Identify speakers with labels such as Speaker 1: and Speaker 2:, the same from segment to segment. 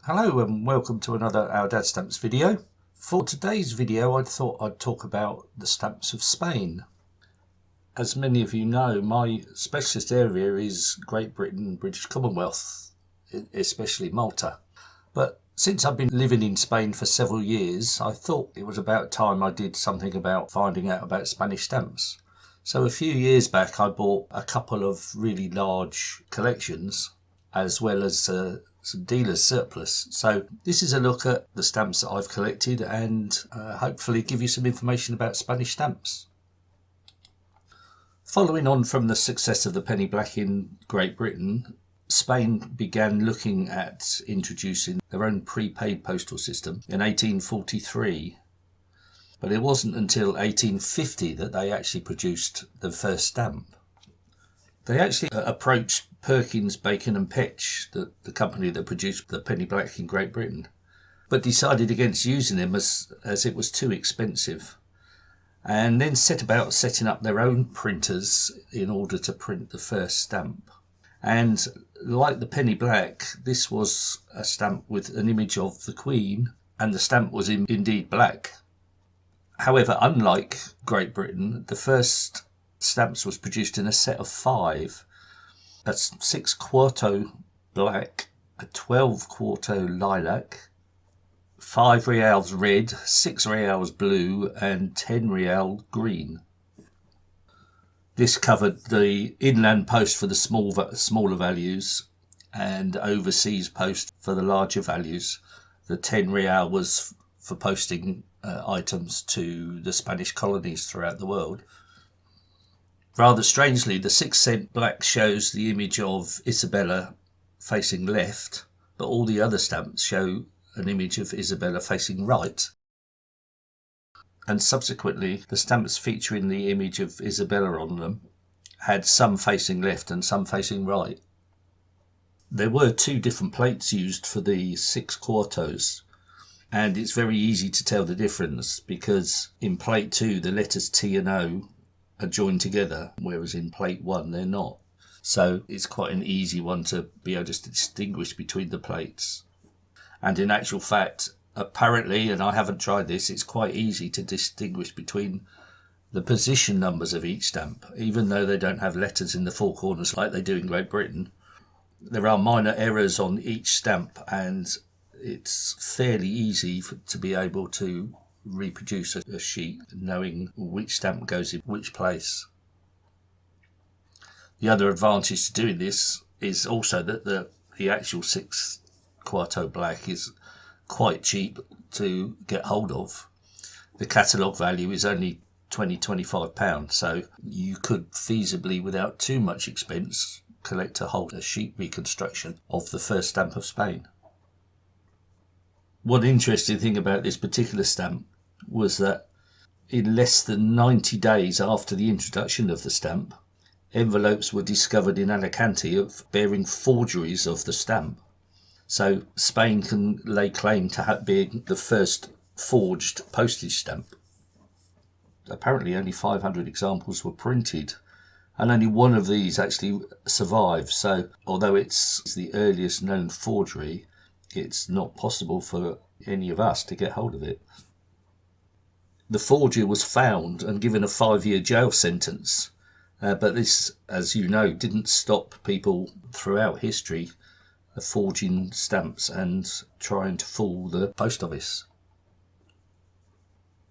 Speaker 1: Hello and welcome to another Ourdadsstamps video. For today's video I thought I'd talk about the stamps of Spain. As many of you know, my specialist area is Great Britain and British Commonwealth, especially Malta. But since I've been living in Spain for several years, I thought it was about time I did something about finding out about Spanish stamps. So a few years back I bought a couple of really large collections as well as some dealer's surplus. So this is a look at the stamps that I've collected and hopefully give you some information about Spanish stamps. Following on from the success of the penny black in Great Britain, Spain began looking at introducing their own prepaid postal system in 1843. But it wasn't until 1850 that they actually produced the first stamp. They actually approached Perkins, Bacon and Petch, the company that produced the penny black in Great Britain, but decided against using them as it was too expensive, and then set about setting up their own printers in order to print the first stamp. And like the penny black, this was a stamp with an image of the Queen, and the stamp was indeed black. However, unlike Great Britain, the first stamps was produced in a set of 5. That's 6 quarto black, a 12 quarto lilac, 5 reals red, 6 reals blue and 10 real green. This covered the inland post for the smaller values and overseas post for the larger values. The 10 real was for posting items to the Spanish colonies throughout the world. Rather strangely, the 6-cent black shows the image of Isabella facing left, but all the other stamps show an image of Isabella facing right. And subsequently, the stamps featuring the image of Isabella on them had some facing left and some facing right. There were 2 different plates used for the 6 quartos, and it's very easy to tell the difference because in plate 2 the letters T and O are joined together, whereas in plate 1 they're not. So it's quite an easy one to be able to distinguish between the plates. And in actual fact, apparently, and I haven't tried this, it's quite easy to distinguish between the position numbers of each stamp, even though they don't have letters in the 4 corners like they do in Great Britain. There are minor errors on each stamp, and it's fairly easy to be able to reproduce a sheet knowing which stamp goes in which place. The other advantage to doing this is also that the actual 6 quarto black is quite cheap to get hold of. The catalogue value is only £20-25, so you could feasibly, without too much expense, collect a sheet reconstruction of the first stamp of Spain. One interesting thing about this particular stamp was that in less than 90 days after the introduction of the stamp, envelopes were discovered in Alicante bearing forgeries of the stamp. So Spain can lay claim to being the first forged postage stamp. Apparently only 500 examples were printed, and only one of these actually survived. So although it's the earliest known forgery, it's not possible for any of us to get hold of it. The forger was found and given a 5-year jail sentence, but this, as you know, didn't stop people throughout history forging stamps and trying to fool the post office.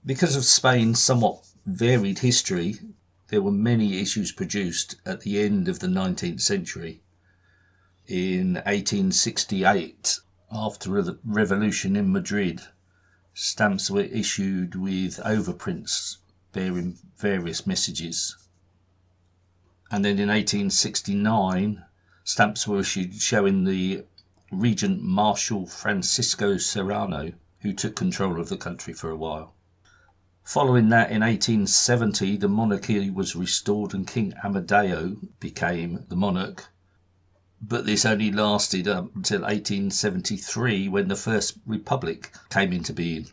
Speaker 1: Because of Spain's somewhat varied history, there were many issues produced at the end of the 19th century. In 1868, after the revolution in Madrid, stamps were issued with overprints bearing various messages. And then in 1869, stamps were issued showing the Regent Marshal Francisco Serrano, who took control of the country for a while. Following that, in 1870, the monarchy was restored and King Amadeo became the monarch. But this only lasted up until 1873, when the First Republic came into being.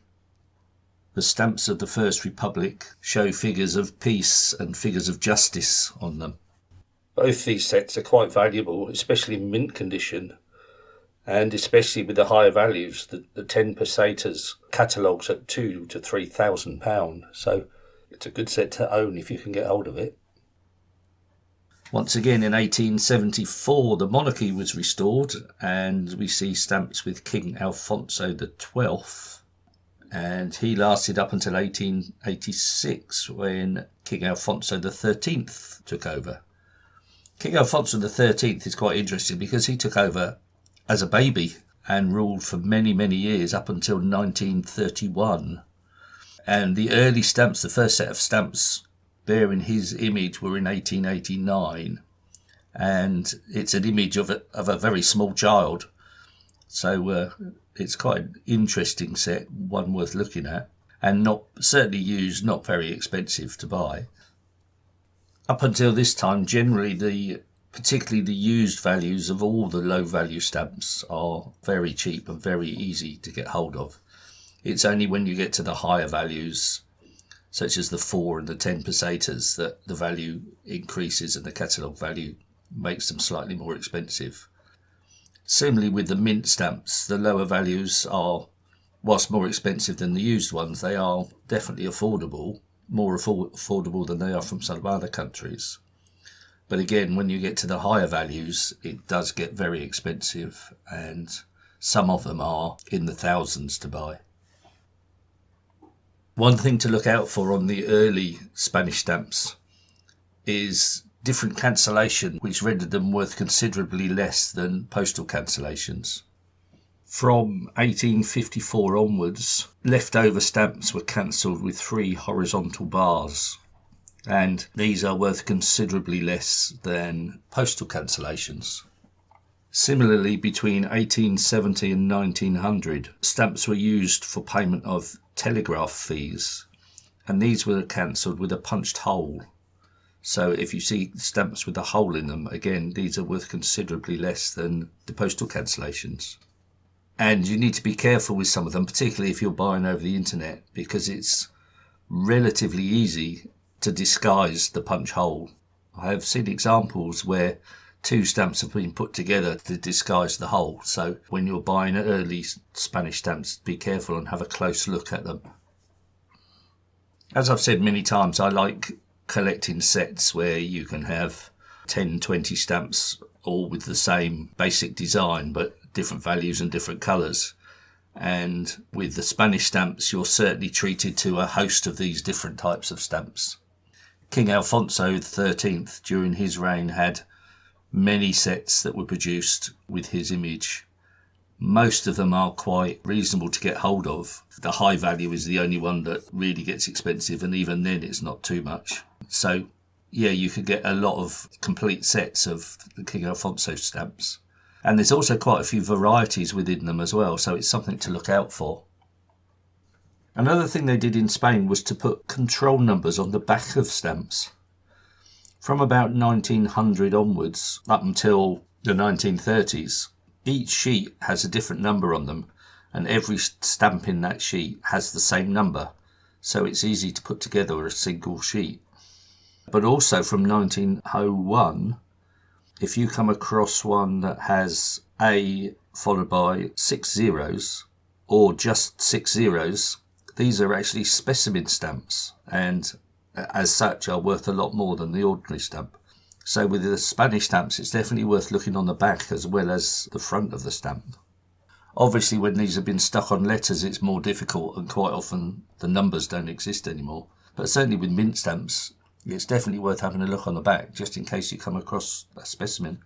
Speaker 1: The stamps of the First Republic show figures of peace and figures of justice on them. Both these sets are quite valuable, especially in mint condition, And especially with the higher values, the 10 pesetas catalogues at £2,000 to £3,000. So it's a good set to own if you can get hold of it. Once again, in 1874, the monarchy was restored, and we see stamps with King Alfonso XII. And he lasted up until 1886, when King Alfonso XIII took over. King Alfonso XIII is quite interesting because he took over as a baby and ruled for many, many years up until 1931. And the early stamps, the first set of stamps bearing his image, were in 1889. And it's an image of a very small child. So it's quite an interesting set, one worth looking at, and not certainly used, not very expensive to buy. Up until this time, generally particularly the used values of all the low value stamps are very cheap and very easy to get hold of. It's only when you get to the higher values, such as the 4 and the 10 pesetas, that the value increases and the catalogue value makes them slightly more expensive. Similarly with the mint stamps, the lower values are, whilst more expensive than the used ones, they are definitely affordable, more affordable than they are from some other countries. But again, when you get to the higher values, it does get very expensive, and some of them are in the thousands to buy. One thing to look out for on the early Spanish stamps is different cancellation, which rendered them worth considerably less than postal cancellations. From 1854 onwards, leftover stamps were cancelled with 3 horizontal bars, and these are worth considerably less than postal cancellations. Similarly, between 1870 and 1900, stamps were used for payment of telegraph fees, and these were cancelled with a punched hole. So if you see stamps with a hole in them, again, these are worth considerably less than the postal cancellations. And you need to be careful with some of them, particularly if you're buying over the internet, because it's relatively easy to disguise the punch hole. I have seen examples where 2 stamps have been put together to disguise the hole. So when you're buying early Spanish stamps, be careful and have a close look at them. As I've said many times, I like collecting sets where you can have 10, 20 stamps all with the same basic design, but different values and different colours. And with the Spanish stamps, you're certainly treated to a host of these different types of stamps. King Alfonso XIII, during his reign, had many sets that were produced with his image. Most of them are quite reasonable to get hold of. The high value is the only one that really gets expensive, and even then it's not too much. So yeah, you could get a lot of complete sets of the King Alfonso stamps. And there's also quite a few varieties within them as well, so it's something to look out for. Another thing they did in Spain was to put control numbers on the back of stamps. From about 1900 onwards, up until the 1930s, each sheet has a different number on them, and every stamp in that sheet has the same number, so it's easy to put together a single sheet. But also from 1901, if you come across one that has A followed by 6 zeros, or just 6 zeros, these are actually specimen stamps, and as such are worth a lot more than the ordinary stamp. So with the Spanish stamps, it's definitely worth looking on the back as well as the front of the stamp. Obviously, when these have been stuck on letters, it's more difficult, and quite often the numbers don't exist anymore. But certainly with mint stamps, it's definitely worth having a look on the back, just in case you come across a specimen.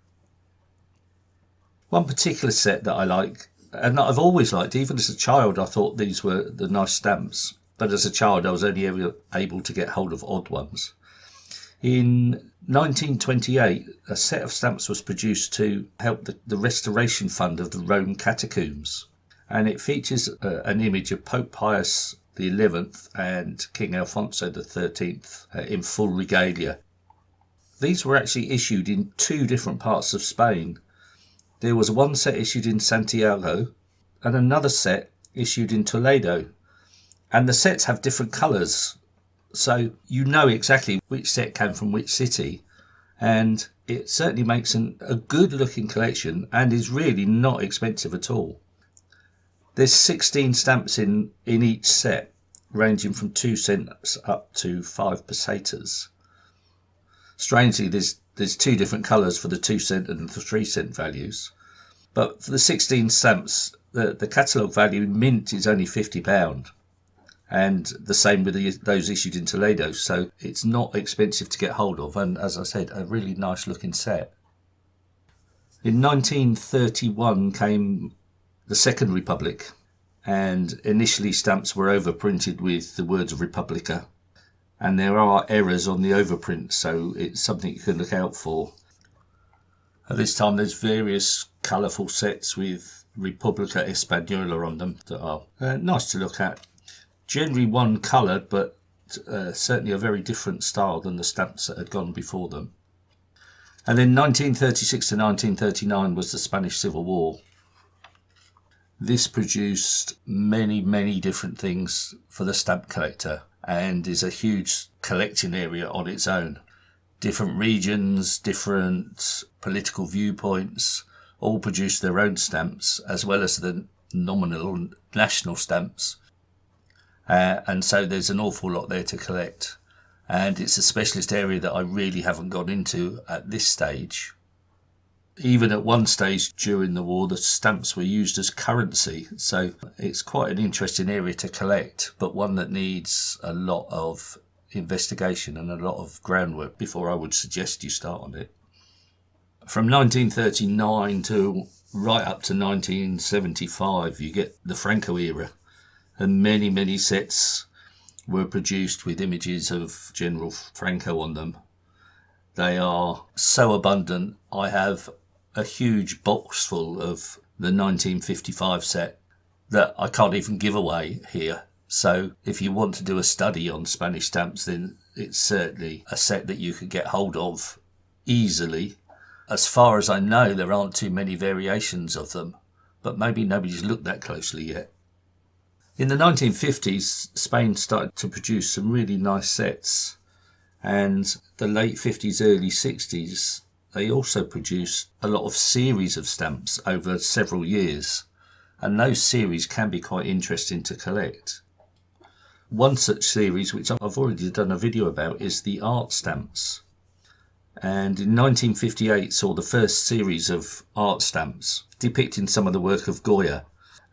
Speaker 1: One particular set that I like, and that I've always liked, even as a child I thought these were the nice stamps, but as a child I was only ever able to get hold of odd ones. In 1928, a set of stamps was produced to help the restoration fund of the Rome Catacombs, and it features an image of Pope Pius XI and King Alfonso XIII in full regalia. These were actually issued in 2 different parts of Spain. There was one set issued in Santiago and another set issued in Toledo, and the sets have different colours, so you know exactly which set came from which city, and it certainly makes a good looking collection and is really not expensive at all. There's 16 stamps in each set, ranging from 2 cents up to 5 pesetas. Strangely, there's 2 different colours for the 2 cent and the 3 cent values. But for the 16 stamps, the catalogue value in mint is only £50. And the same with those issued in Toledo. So it's not expensive to get hold of. And as I said, a really nice looking set. In 1931 came the Second Republic. And initially stamps were overprinted with the words Republica. And there are errors on the overprint, so it's something you can look out for. At this time there's various colourful sets with Republica Española on them that are nice to look at. Generally one coloured, but certainly a very different style than the stamps that had gone before them. And then 1936 to 1939 was the Spanish Civil War. This produced many different things for the stamp collector and is a huge collecting area on its own. Different regions, different political viewpoints, all produced their own stamps, as well as the nominal national stamps. And so there's an awful lot there to collect. And it's a specialist area that I really haven't gone into at this stage. Even at one stage during the war, the stamps were used as currency. So it's quite an interesting area to collect, but one that needs a lot of investigation and a lot of groundwork before I would suggest you start on it. From 1939 to right up to 1975, you get the Franco era, and many sets were produced with images of General Franco on them. They are so abundant. I have a huge box full of the 1955 set that I can't even give away here. So if you want to do a study on Spanish stamps, then it's certainly a set that you could get hold of easily. As far as I know, there aren't too many variations of them, but maybe nobody's looked that closely yet. In the 1950s, Spain started to produce some really nice sets, and the late 50s, early 60s, they also produced a lot of series of stamps over several years, and those series can be quite interesting to collect. One such series, which I've already done a video about, is the art stamps. And in 1958 saw the first series of art stamps depicting some of the work of Goya.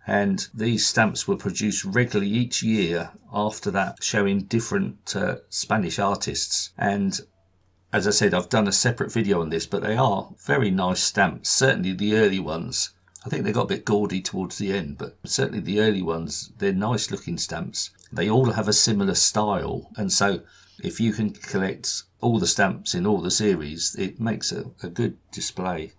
Speaker 1: And these stamps were produced regularly each year after that, showing different Spanish artists. And as I said, I've done a separate video on this, but they are very nice stamps. Certainly the early ones. I think they got a bit gaudy towards the end, but certainly the early ones, they're nice looking stamps. They all have a similar style, and so if you can collect all the stamps in all the series, it makes a good display.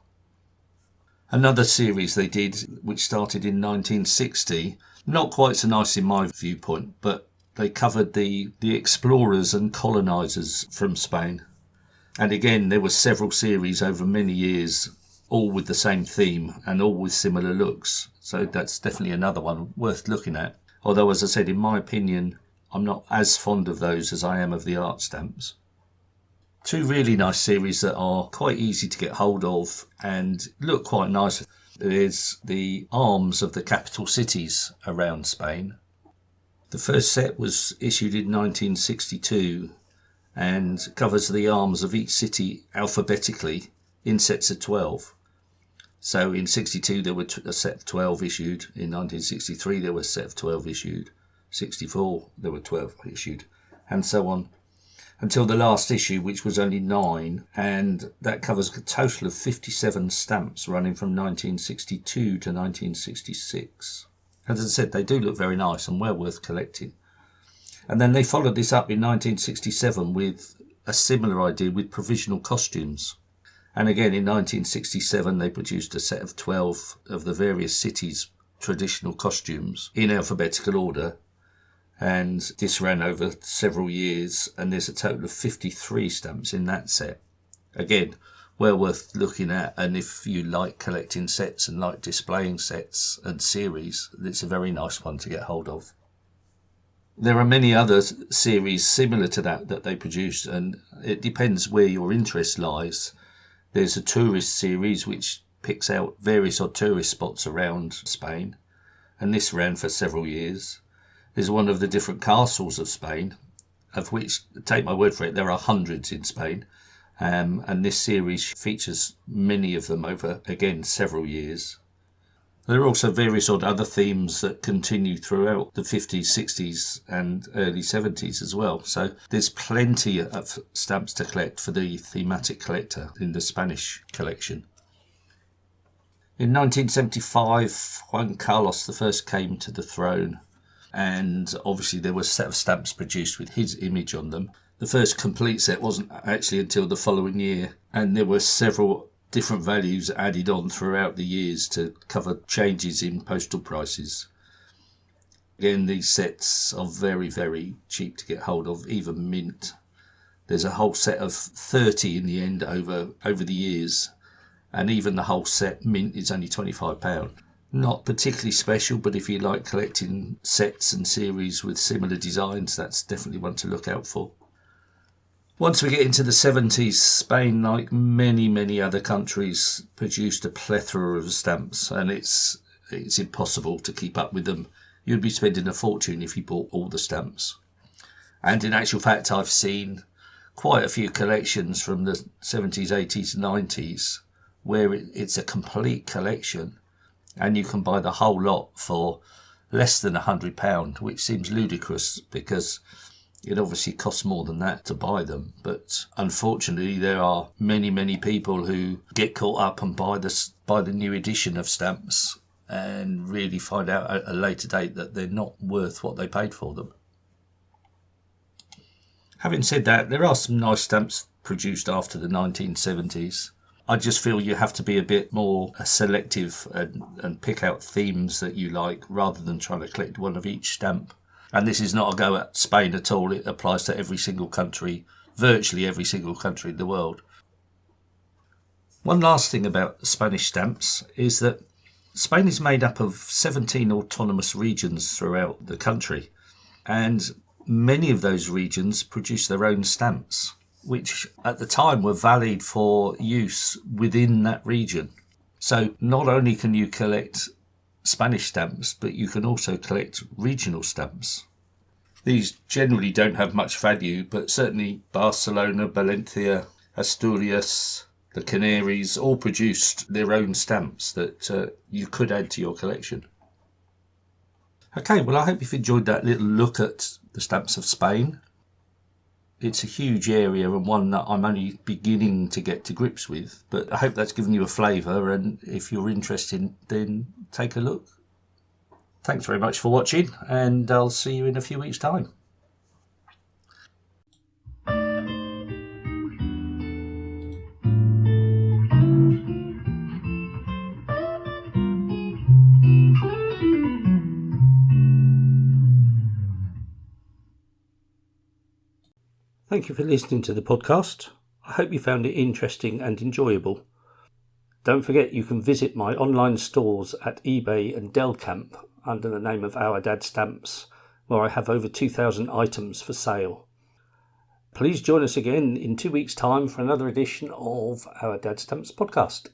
Speaker 1: Another series they did, which started in 1960, not quite so nice in my viewpoint, but they covered the explorers and colonisers from Spain. And again, there were several series over many years, all with the same theme and all with similar looks. So that's definitely another one worth looking at. Although, as I said, in my opinion, I'm not as fond of those as I am of the art stamps. Two really nice series that are quite easy to get hold of and look quite nice. There's the arms of the capital cities around Spain. The first set was issued in 1962 and covers the arms of each city alphabetically in sets of 12. So in 62 there were a set of 12 issued, in 1963 there was a set of 12 issued, 64 there were 12 issued, and so on, until the last issue, which was only 9, and that covers a total of 57 stamps running from 1962 to 1966. As I said, they do look very nice and well worth collecting. And then they followed this up in 1967 with a similar idea with provisional costumes. And again, in 1967, they produced a set of 12 of the various cities' traditional costumes in alphabetical order. And this ran over several years, and there's a total of 53 stamps in that set. Again, well worth looking at, and if you like collecting sets and like displaying sets and series, it's a very nice one to get hold of. There are many other series similar to that they produced, and it depends where your interest lies. There's a tourist series which picks out various odd tourist spots around Spain, and this ran for several years. There's one of the different castles of Spain, of which, take my word for it, there are hundreds in Spain, and this series features many of them over, again, several years. There are also various odd other themes that continue throughout the 50s, 60s and early 70s as well. So there's plenty of stamps to collect for the thematic collector in the Spanish collection. In 1975, Juan Carlos I came to the throne, and obviously there was a set of stamps produced with his image on them. The first complete set wasn't actually until the following year, and there were several different values added on throughout the years to cover changes in postal prices. Again, these sets are very, very cheap to get hold of, even mint. There's a whole set of 30 in the end over the years, and even the whole set mint is only £25. Not particularly special, but if you like collecting sets and series with similar designs, that's definitely one to look out for. Once we get into the 70s, Spain, like many other countries, produced a plethora of stamps, and it's impossible to keep up with them. You'd be spending a fortune if you bought all the stamps. And in actual fact, I've seen quite a few collections from the 70s, 80s, 90s, where it's a complete collection, and you can buy the whole lot for less than £100, which seems ludicrous because it obviously costs more than that to buy them. But unfortunately, there are many people who get caught up and buy the new edition of stamps and really find out at a later date that they're not worth what they paid for them. Having said that, there are some nice stamps produced after the 1970s. I just feel you have to be a bit more selective and pick out themes that you like rather than trying to collect one of each stamp. And this is not a go at Spain at all. It applies to every single country, virtually every single country in the world. One last thing about Spanish stamps is that Spain is made up of 17 autonomous regions throughout the country, and many of those regions produce their own stamps, which at the time were valid for use within that region. So not only can you collect Spanish stamps, but you can also collect regional stamps. These generally don't have much value, but certainly Barcelona, Valencia, Asturias, the Canaries all produced their own stamps that you could add to your collection. Okay, well, I hope you've enjoyed that little look at the stamps of Spain. It's a huge area and one that I'm only beginning to get to grips with, but I hope that's given you a flavour, and if you're interested, then take a look. Thanks very much for watching, and I'll see you in a few weeks' time. Thank you for listening to the podcast. I hope you found it interesting and enjoyable. Don't forget you can visit my online stores at eBay and Delcamp under the name of Ourdadsstamps, where I have over 2,000 items for sale. Please join us again in 2 weeks' time for another edition of Ourdadsstamps podcast.